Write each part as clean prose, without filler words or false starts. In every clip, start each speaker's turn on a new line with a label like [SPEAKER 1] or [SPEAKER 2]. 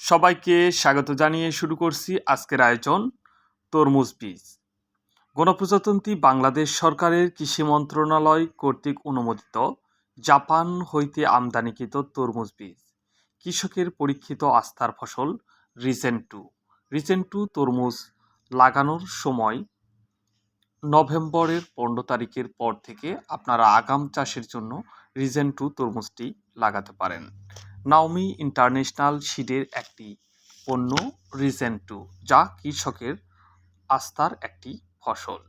[SPEAKER 1] সবাইকে স্বাগত জানিয়ে শুরু করছি আজকের আয়োজন তরমুজ বীজ। গণপ্রজাতন্ত্রী বাংলাদেশ সরকারের কৃষি মন্ত্রণালয় কর্তৃক অনুমোদিত জাপান হইতে আমদানিকৃত তরমুজ বীজ কৃষকের পরীক্ষিত আস্থার ফসল রিজেন্ট টু তরমুজ লাগানোর সময় নভেম্বরের 15 তারিখের পর থেকে আপনারা আগাম চাষের জন্য রিজেন্ট টু তরমুজটি লাগাতে পারেন। নাওমি ইন্টারন্যাশনাল সিডের একটি পণ্য রিজেন্ট টু, যা কৃষকের আস্থার একটি ফসল।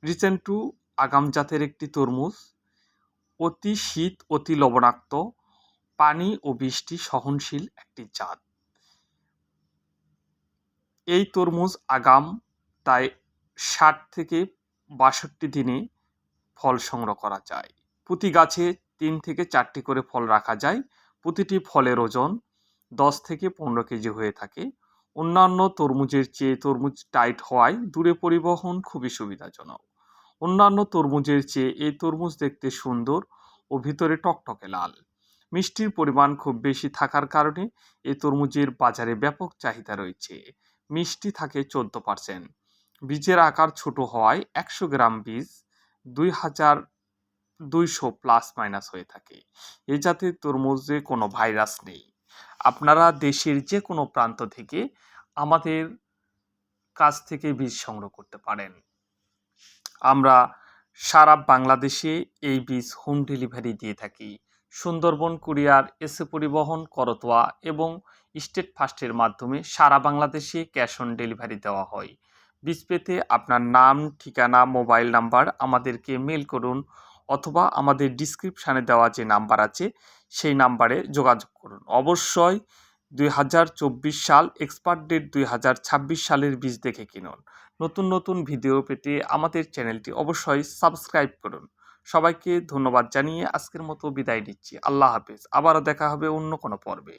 [SPEAKER 1] রিজেন্ট টু আগাম জাতের একটি তরমুজ, অতি শীত, অতি লবণাক্ত, পানি ও বৃষ্টি সহনশীল একটি জাত। এই তরমুজ আগাম তাই 60 থেকে 62 দিনে ফল সংগ্রহ করা যায়। প্রতি গাছে 3 থেকে 4টি করে ফল রাখা যায়। প্রতিটি ফলের ওজন 10 থেকে 15 কেজি হয়ে থাকে। অন্যান্য তরমুজের চেয়ে তরমুজ টাইট হওয়ায় দূরে পরিবহন খুবই সুবিধাজনক। অন্যান্য তরমুজের চেয়ে এই তরমুজ দেখতে সুন্দর ও ভিতরে টকটকে লাল। মিষ্টির পরিমাণ খুব বেশি থাকার কারণে এই তরমুজের বাজারে ব্যাপক চাহিদা রয়েছে। মিষ্টি থাকে 14%। বীজের আকার ছোট হওয়ায় 100 গ্রাম বীজ 2200 প্লাস মাইনাস হয়ে থাকে। এই জাতের তরমুজে কোনো ভাইরাস নেই। আপনারা দেশের যে কোনো প্রান্ত থেকে আমাদের কাছ থেকে বীজ সংগ্রহ করতে পারেন। আমরা সারা বাংলাদেশে এই বীজ হোম ডেলিভারি দিয়ে থাকি। সুন্দরবন কুরিয়ার, এসে পরিবহন, করতোয়া এবং স্টেট ফাস্টের মাধ্যমে সারা বাংলাদেশে ক্যাশ অন ডেলিভারি দেওয়া হয়। বীজ পেতে আপনার নাম, ঠিকানা, মোবাইল নাম্বার আমাদেরকে মেল করুন অথবা আমাদের ডিসক্রিপশানে দেওয়া যে নাম্বার আছে সেই নাম্বারে যোগাযোগ করুন। অবশ্যই 2024 সাল, এক্সপায়ার ডেট 2026 সালের বীজ দেখে কিনুন। নতুন নতুন ভিডিও পেতে আমাদের চ্যানেলটি অবশ্যই সাবস্ক্রাইব করুন। সবাইকে ধন্যবাদ জানিয়ে আজকের মতো বিদায় নিচ্ছি। আল্লাহ হাফেজ। আবারও দেখা হবে অন্য কোনো পর্বে।